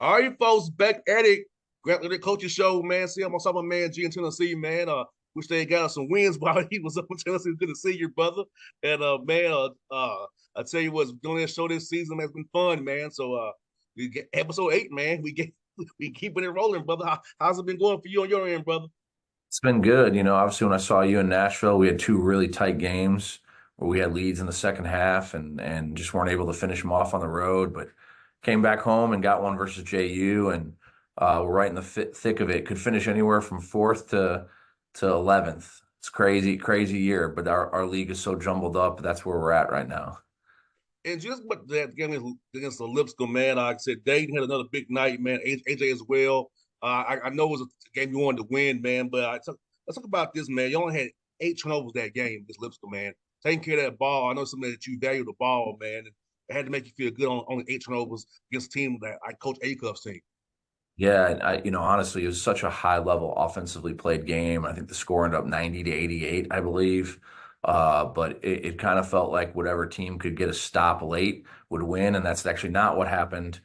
All right, folks, back at it. Grant the coaching show, man. See, I'm on top of man G in Tennessee, man. Wish they got us some wins while he was up in Tennessee. Good to see you, brother. And man, I tell you what's doing this show this season has been fun, man. So we get episode 8, man. We keeping it rolling, brother. How's it been going for you on your end, brother? It's been good. Obviously when I saw you in Nashville, we had two really tight games where we had leads in the second half and just weren't able to finish them off on the road, but came back home and got one versus JU and we're right in the thick of it. Could finish anywhere from fourth to 11th. It's crazy, crazy year, but our league is so jumbled up. That's where we're at right now. And just what that game against the Lipscomb, man. Like I said, Dayton had another big night, man. AJ as well. I know it was a game you wanted to win, man, but let's talk about this, man. You only had 8 turnovers that game against Lipscomb, man. Taking care of that ball. I know something that you value the ball, man. And it had to make you feel good on only 8 turnovers against a team that I coach Acuff's team. Yeah, and honestly, it was such a high level offensively played game. I think the score ended up 90 to 88, I believe. But it kind of felt like whatever team could get a stop late would win, and that's actually not what happened.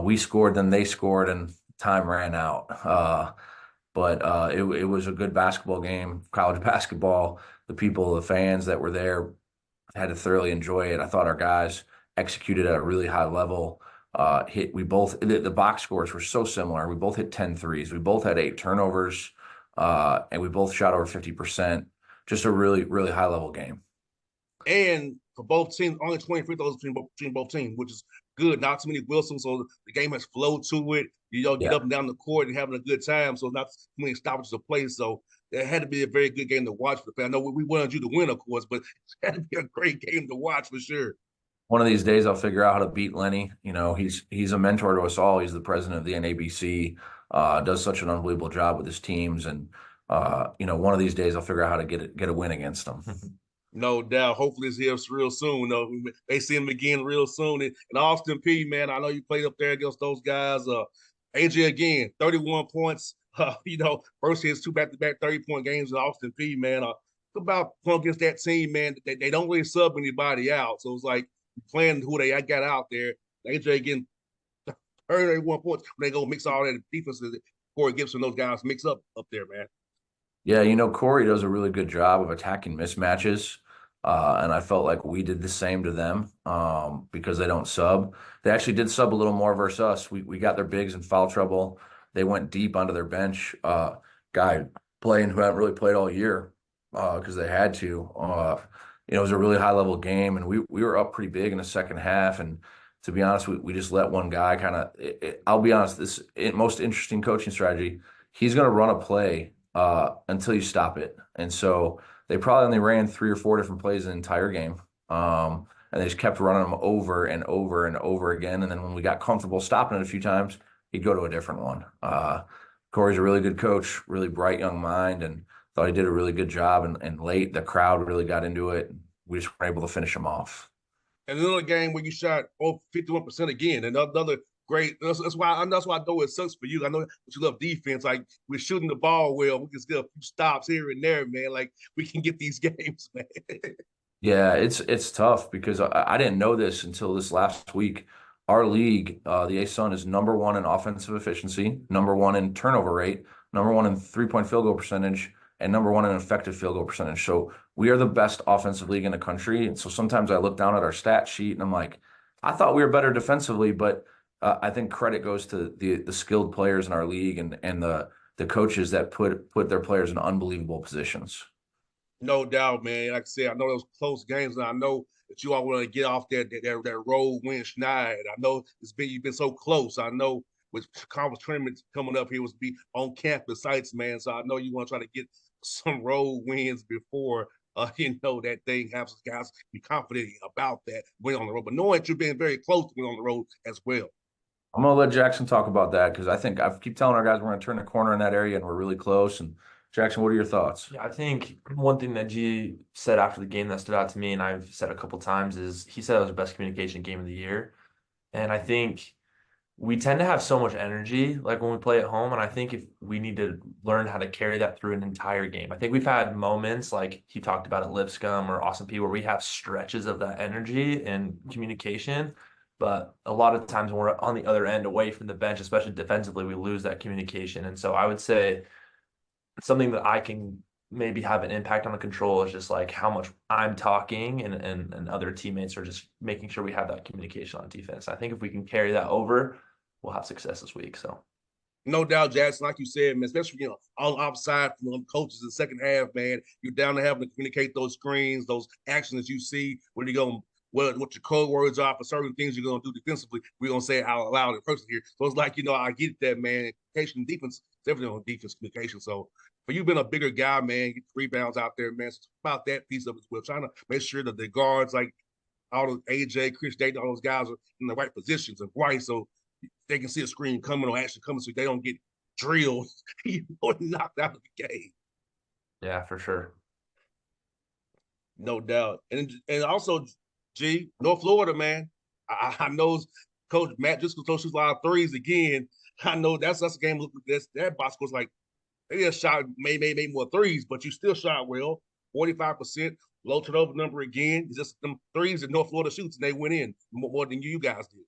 We scored, then they scored, and time ran out. But it was a good basketball game, college basketball. The people, the fans that were there had to thoroughly enjoy it. I thought our guys executed at a really high level. We both the box scores were so similar. We both hit 10 threes. We both had 8 turnovers, and we both shot over 50%. Just a really, really high level game. And for both teams, only 20 free throws between both teams, which is good. Not too many Wilsons, so the game has flowed to it. You know, get Yeah. up and down the court and having a good time. So not too many stoppages of play. So it had to be a very good game to watch for the fan. I know we wanted you to win, of course, but it had to be a great game to watch for sure. One of these days I'll figure out how to beat Lenny. He's a mentor to us all. He's the president of the NABC, does such an unbelievable job with his teams. And one of these days I'll figure out how to get a win against him. No doubt. Hopefully it's here real soon. Though they see him again real soon. And Austin P, man, I know you played up there against those guys. AJ again, 31 points. First his two back-to-back 30-point games in Austin P, man. About going against that team, man. They don't really sub anybody out. So it's like playing who they got out there. AJ getting 31 points when they go mix all that defenses. Corey Gibson, those guys mix up there, man. Yeah, Corey does a really good job of attacking mismatches. And I felt like we did the same to them because they don't sub. They actually did sub a little more versus us. We got their bigs in foul trouble. They went deep onto their bench. Guy playing who haven't really played all year because they had to. It was a really high level game, and we were up pretty big in the second half. And to be honest, we just let one guy kind of. I'll be honest, most interesting coaching strategy. He's going to run a play until you stop it, and so they probably only ran 3 or 4 different plays the entire game. And they just kept running them over and over and over again. And then when we got comfortable stopping it a few times, he'd go to a different one. Corey's a really good coach, really bright young mind, and thought he did a really good job. And late, the crowd really got into it. We just weren't able to finish him off. And another game where you shot over 51% again. And another great. That's why I know it sucks for you. I know that you love defense. Like we're shooting the ball well. We can still a few stops here and there, man. Like we can get these games, man. Yeah, it's tough because I didn't know this until this last week. Our league, the A-Sun, is number one in offensive efficiency, number one in turnover rate, number one in 3-point field goal percentage, and number one in effective field goal percentage. So we are the best offensive league in the country. And so sometimes I look down at our stat sheet and I'm like, I thought we were better defensively, but I think credit goes to the skilled players in our league and the coaches that put their players in unbelievable positions. No doubt, man. Like I said, I know those close games, and I know that you all want to get off that road win schneid. I know you've been so close. I know with conference tournaments coming up here was be on campus sites, man. So I know you want to try to get some road wins before that thing happens. Guys be confident about that win on the road. But knowing that you're being very close to win on the road as well. I'm gonna let Jackson talk about that because I keep telling our guys we're gonna turn the corner in that area and we're really close. And Jackson, what are your thoughts? Yeah, I think one thing that G said after the game that stood out to me, and I've said a couple times, is he said it was the best communication game of the year. And I think we tend to have so much energy like when we play at home. And I think if we need to learn how to carry that through an entire game. I think we've had moments like he talked about at Lipscomb or Austin P where we have stretches of that energy and communication. But a lot of times when we're on the other end away from the bench, especially defensively, we lose that communication. And so I would say something that I can maybe have an impact on the control is just like how much I'm talking and other teammates are just making sure we have that communication on defense. I think if we can carry that over, we'll have success this week. So No doubt, Jaxon, like you said, man, especially, all outside from them coaches in the second half, man, you're down to having to communicate those screens, those actions you see, when you go, what your code words are for certain things you're going to do defensively. We're going to say it out loud in person here. So it's like, I get that, man. Communication, defense, definitely on defense communication. So for you being a bigger guy, man, get rebounds out there, man, it's about that piece of it as well. Trying to make sure that the guards, like all the AJ, Chris Dayton, all those guys are in the right positions and right. So they can see a screen coming or action coming so they don't get drilled, knocked out of the game. yeah, for sure. No doubt. And also, North Florida, man. I know Coach Matt just shoots a lot of threes again. I know that's a game. That box was like they just shot made more threes, but you still shot well, 45%, low turnover number again. It's just them threes that North Florida shoots and they went in more than you guys did.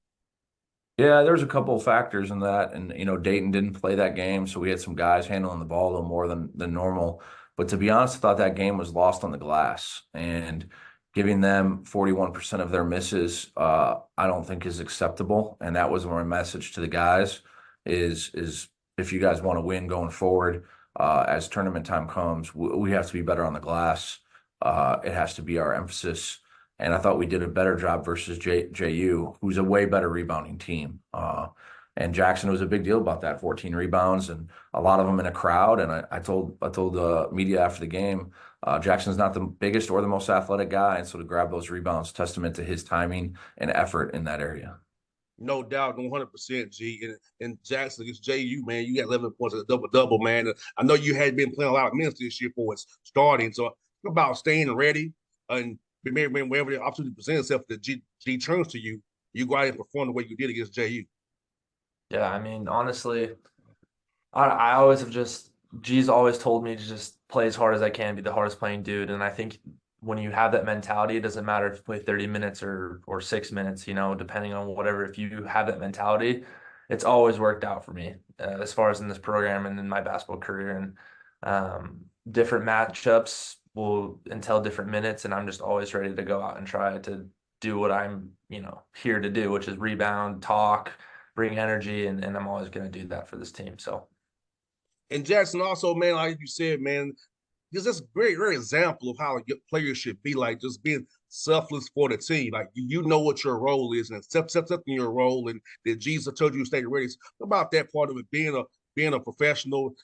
Yeah, there's a couple of factors in that, and Dayton didn't play that game, so we had some guys handling the ball a little more than normal. But to be honest, I thought that game was lost on the glass, and giving them 41% of their misses, I don't think is acceptable. And that was my message to the guys: is if you guys want to win going forward, as tournament time comes, we have to be better on the glass. It has to be our emphasis. And I thought we did a better job versus JU, who's a way better rebounding team. And Jaxon was a big deal about that, 14 rebounds and a lot of them in a crowd. And I told the media after the game, Jackson's not the biggest or the most athletic guy. And so to grab those rebounds, testament to his timing and effort in that area. No doubt, 100%, G. And Jaxon against JU, man, you got 11 points, a double-double, man. I know you had been playing a lot of minutes this year for its starting. So it's about staying ready and whenever the opportunity presents itself that G turns to you, you go out and perform the way you did against JU. Yeah, I mean, honestly, I always have G's always told me to just play as hard as I can, be the hardest playing dude. And I think when you have that mentality, it doesn't matter if you play 30 minutes or 6 minutes, depending on whatever. If you have that mentality, it's always worked out for me as far as in this program and in my basketball career. And different matchups will entail different minutes, and I'm just always ready to go out and try to do what I'm, here to do, which is rebound, talk, bring energy, and I'm always going to do that for this team. So, and Jaxon also, man, like you said, man, just this great example of how a good player should be, like just being selfless for the team. Like you know what your role is, and accepting your role, and that Jesus told you to stay ready. It's about that part of it, being a professional,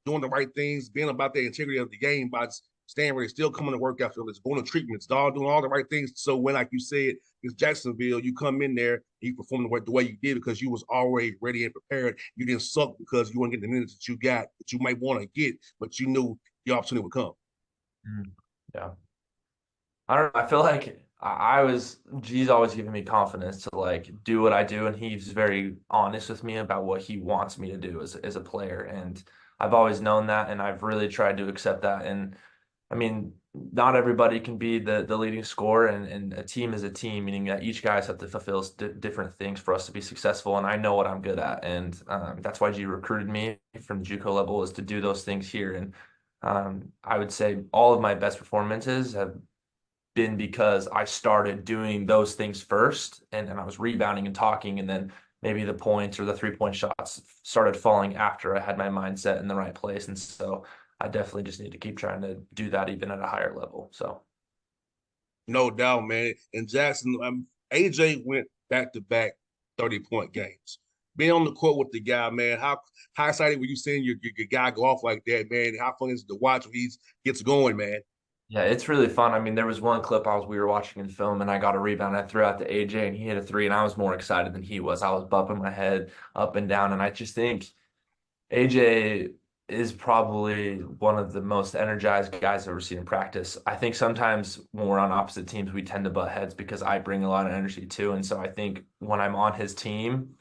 doing the right things, being about the integrity of the game by staying ready, still coming to work after this, going to treatments, doing all the right things. So when, like you said, it's Jacksonville, you come in there, you perform the way you did because you was already ready and prepared. You didn't suck because you weren't getting the minutes that you got that you might want to get, but you knew the opportunity would come. Yeah. I don't know. I feel like G's always giving me confidence to like do what I do. And he's very honest with me about what he wants me to do as a player. And I've always known that. And I've really tried to accept that. And I mean, not everybody can be the leading scorer, and a team is a team, meaning that each guys have to fulfill different things for us to be successful. And I know what I'm good at. And that's why G recruited me from the JUCO level, is to do those things here. And I would say all of my best performances have been because I started doing those things first, and I was rebounding and talking, and then maybe the points or the 3-point shots started falling after I had my mindset in the right place. And so I definitely just need to keep trying to do that even at a higher level. So no doubt, man. And Jaxon, AJ went back-to-back 30-point games. Being on the court with the guy, man, how excited were you seeing your guy go off like that, man? How fun is it to watch when he gets going, man? yeah, it's really fun. I mean, there was one clip we were watching in film, and I got a rebound. I threw out to AJ, and he hit a three, and I was more excited than he was. I was bumping my head up and down, and I just think AJ is probably one of the most energized guys I've ever seen in practice. I think sometimes when we're on opposite teams, we tend to butt heads because I bring a lot of energy too. And so I think when I'm on his team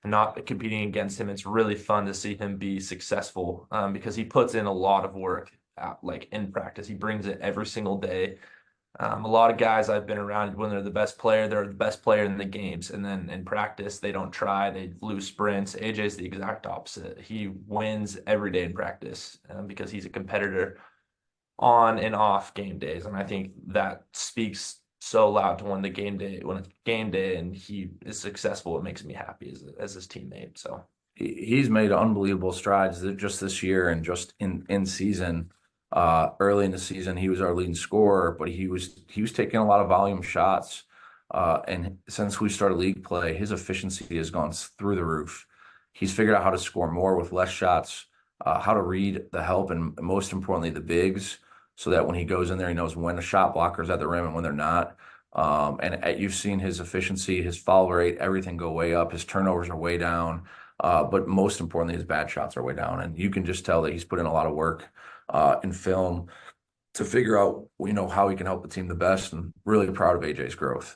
and not competing against him, it's really fun to see him be successful because he puts in a lot of work like in practice. He brings it every single day. A lot of guys I've been around when they're the best player in the games. And then in practice, they don't try, they lose sprints. AJ's the exact opposite. He wins every day in practice because he's a competitor on and off game days. And I think that speaks so loud to when it's game day and he is successful, it makes me happy as his teammate. So He's made unbelievable strides just this year and just in season. Early in the season, he was our leading scorer, but he was taking a lot of volume shots. And since we started league play, his efficiency has gone through the roof. He's figured out how to score more with less shots, how to read the help, and most importantly, the bigs, so that when he goes in there, he knows when the shot blocker's at the rim and when they're not. You've seen his efficiency, his foul rate, everything go way up. His turnovers are way down. But most importantly, his bad shots are way down. And you can just tell that he's put in a lot of work in film to figure out, how he can help the team the best, and really proud of AJ's growth.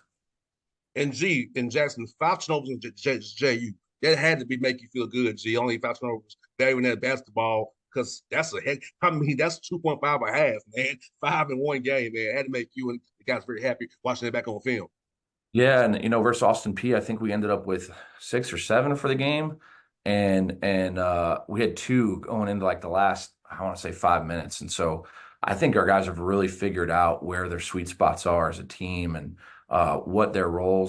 And Jackson, 5 turnovers in JU. That had to be make you feel good, G. Only 5 turnovers better in that basketball, because that's a heck. I mean, that's 2.5 a half, man. 5 in one game, man. It had to make you and the guys very happy watching it back on film. Yeah, and versus Austin P, I think we ended up with 6 or 7 for the game, and we had 2 going into like the last, I want to say 5 minutes, and so I think our guys have really figured out where their sweet spots are as a team, and what their role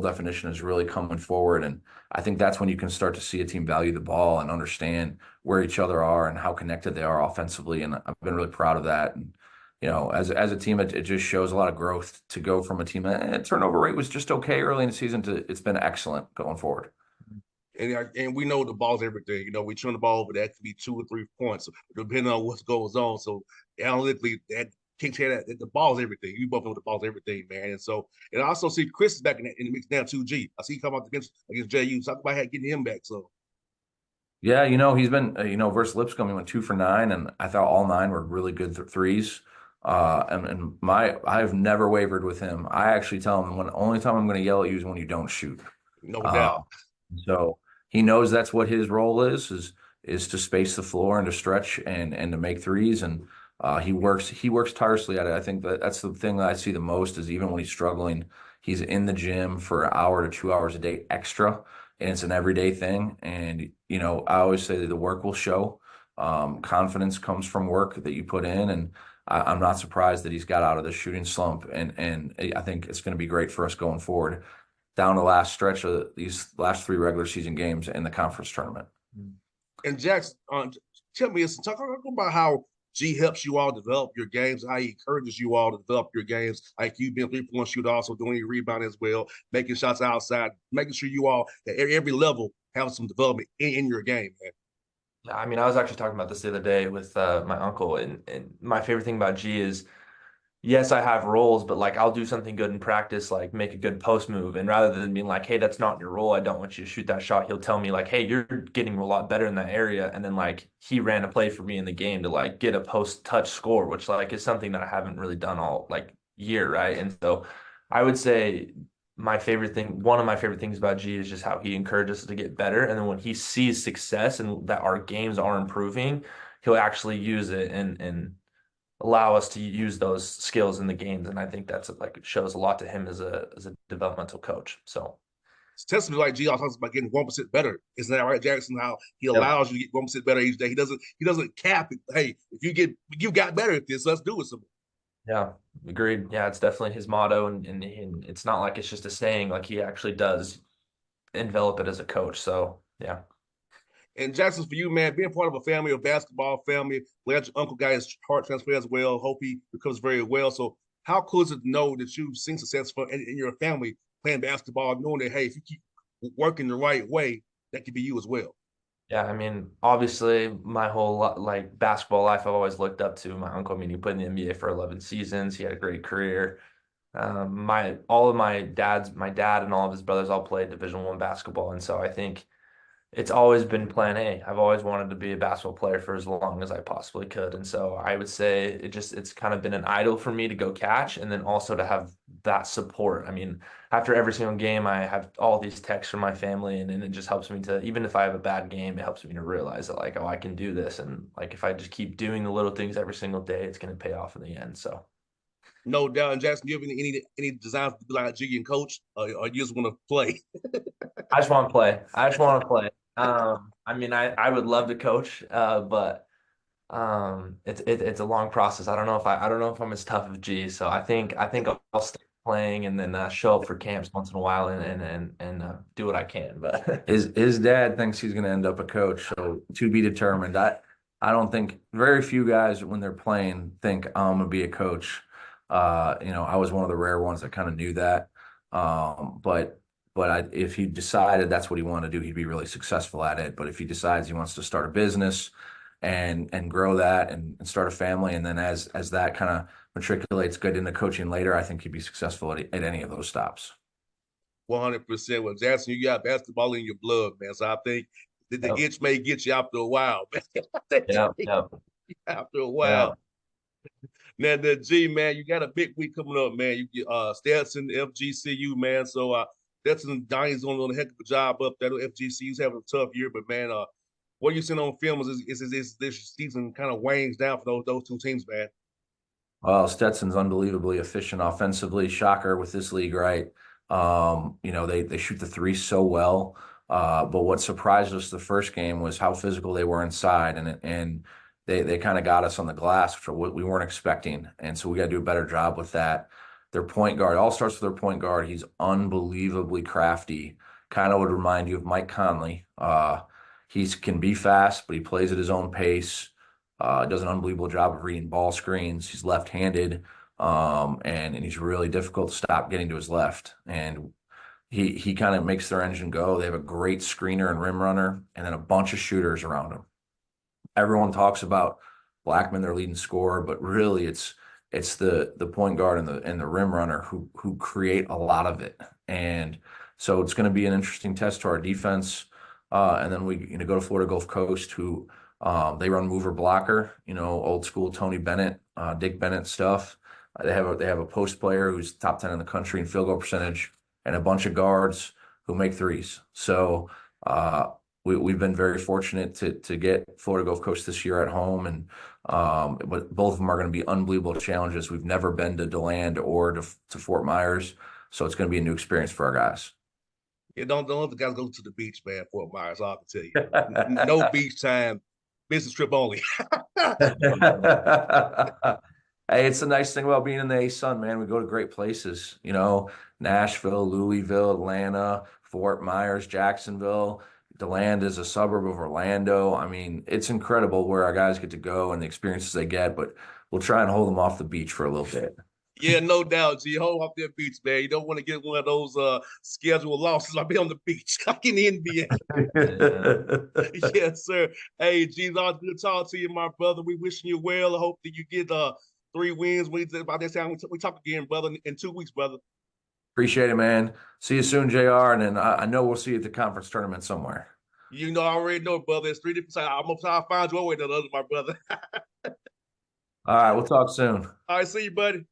definition is really coming forward, and I think that's when you can start to see a team value the ball and understand where each other are and how connected they are offensively, and I've been really proud of that. And as a team, it just shows a lot of growth to go from a team that turnover rate was just okay early in the season to it's been excellent going forward. And we know the ball's everything. We turn the ball over, that could be 2 or 3 points, depending on what goes on. So analytically, that can't say that the ball's everything. You both know the ball's everything, man. And I also see Chris is back in the mix now too. G, I see him come out against JU. Talk about getting him back. So Yeah, he's been, versus Lipscomb, he went 2 for 9, and I thought all 9 were really good threes. And I've never wavered with him. I actually tell him, only time I'm going to yell at you is when you don't shoot. no Uh, doubt. so he knows that's what his role is to space the floor and to stretch and to make threes. And he works tirelessly at it. I think that's the thing that I see the most is even when he's struggling, he's in the gym for an hour to 2 hours a day extra, and it's an everyday thing. And I always say that the work will show. Confidence comes from work that you put in, and I'm not surprised that he's got out of the shooting slump, and I think it's going to be great for us going forward down the last stretch of these last 3 regular season games in the conference tournament. And Jackson, tell me, talk about how G helps you all develop your games, how he encourages you all to develop your games. Like you've been 3-point shooter, also doing your rebound as well, making shots outside, making sure you all at every level have some development in your game, man. yeah, I mean, I was actually talking about this the other day with my uncle, and my favorite thing about G is yes, I have roles, but like I'll do something good in practice, like make a good post move. And rather than being like, hey, that's not your role, I don't want you to shoot that shot, he'll tell me like, hey, you're getting a lot better in that area. And then like he ran a play for me in the game to like get a post touch score, which like is something that I haven't really done all like year, right? And so I would say one of my favorite things about G is just how he encourages us to get better. And then when he sees success and that our games are improving, he'll actually use it and allow us to use those skills in the games. And I think that's like it shows a lot to him as a developmental coach. So It's testament like G talks about getting 1% better. Isn't that right, Jackson? How he Yep. allows you to get 1% better each day. He doesn't cap it. Hey, if you got better at this, let's do it some more. Yeah, agreed. Yeah, it's definitely his motto, and it's not like it's just a saying. Like he actually does envelop it as a coach. So yeah. And Jackson, for you, man, being part of a family, a basketball family, glad your uncle got his heart transplant as well. Hope he recovers very well. So, how cool is it to know that you've seen success in your family playing basketball, knowing that, hey, if you keep working the right way, that could be you as well? Yeah, I mean, obviously, my whole like basketball life, I've always looked up to my uncle. I mean, he played in the NBA for 11 seasons. He had a great career. My dad and all of his brothers all played Division I basketball, and so I think it's always been plan A. I've always wanted to be a basketball player for as long as I possibly could. And so I would say it's kind of been an idol for me to go catch and then also to have that support. I mean, after every single game, I have all these texts from my family and it just helps me to, even if I have a bad game, it helps me to realize that like, oh, I can do this. And like, if I just keep doing the little things every single day, it's going to pay off in the end. So. No doubt. And Jackson, you have any designs to be like G and coach, or you just want to play? I just want to play. I just want to play. I mean, I would love to coach, but it's a long process. I don't know if I'm as tough as G. So I think I'll stay playing and then show up for camps once in a while and do what I can. But His dad thinks he's going to end up a coach, so to be determined. I don't think very few guys when they're playing think I'm going to be a coach. I was one of the rare ones that kind of knew that. But if he decided that's what he wanted to do, he'd be really successful at it. But if he decides he wants to start a business and grow that and start a family, and then as that kind of matriculates good into coaching later, I think he'd be successful at any of those stops. 100%. Well, Jackson, you got basketball in your blood, man. So I think the Yep. itch may get you after a while, man. Yeah, yeah, After a yeah. while. Now, the G, man, you got a big week coming up, man. You Stetson, FGCU, man. So Stetson and Donnie's doing a heck of a job up there. FGCU's having a tough year, but man, what you seeing on film is this season kind of wanes down for those two teams, man. Well, Stetson's unbelievably efficient offensively. Shocker with this league, right? They shoot the three so well. But what surprised us the first game was how physical they were inside, and they kind of got us on the glass, which we weren't expecting. And so we got to do a better job with that. Their point guard all starts with their point guard. He's unbelievably crafty. Kind of would remind you of Mike Conley. He can be fast, but he plays at his own pace. Does an unbelievable job of reading ball screens. He's left-handed, and he's really difficult to stop getting to his left. And he kind of makes their engine go. They have a great screener and rim runner, and then a bunch of shooters around him. Everyone talks about Blackman, their leading scorer, but really it's the point guard and the rim runner who create a lot of it. And so it's going to be an interesting test to our defense. And then we go to Florida Gulf Coast, who they run mover blocker, old school Tony Bennett, Dick Bennett stuff. They have a post player who's top 10 in the country in field goal percentage, and a bunch of guards who make threes. So we've been very fortunate to get Florida Gulf Coast this year at home, and but both of them are going to be unbelievable challenges. We've never been to DeLand or to Fort Myers, so it's going to be a new experience for our guys. Yeah, don't let the guys go to the beach, man. Fort Myers, I can tell you, no beach time, business trip only. Hey, it's the nice thing about being in the A-Sun, man. We go to great places, Nashville, Louisville, Atlanta, Fort Myers, Jacksonville. DeLand is a suburb of Orlando. I mean, it's incredible where our guys get to go and the experiences they get, but we'll try and hold them off the beach for a little bit. Yeah, no doubt, G. Hold off that beach, man. You don't want to get one of those scheduled losses. I'll be on the beach, like in the NBA. Yes, sir. Hey, G, it's always good to talk to you, my brother. We wishing you well. I hope that you get 3 wins. By this time we talk again, brother, in 2 weeks, brother. Appreciate it, man. See you soon, JR. And then I know we'll see you at the conference tournament somewhere. I already know, brother. It's 3 different sides. I'm going to try to find your way to the other, my brother. All right, we'll talk soon. All right, see you, buddy.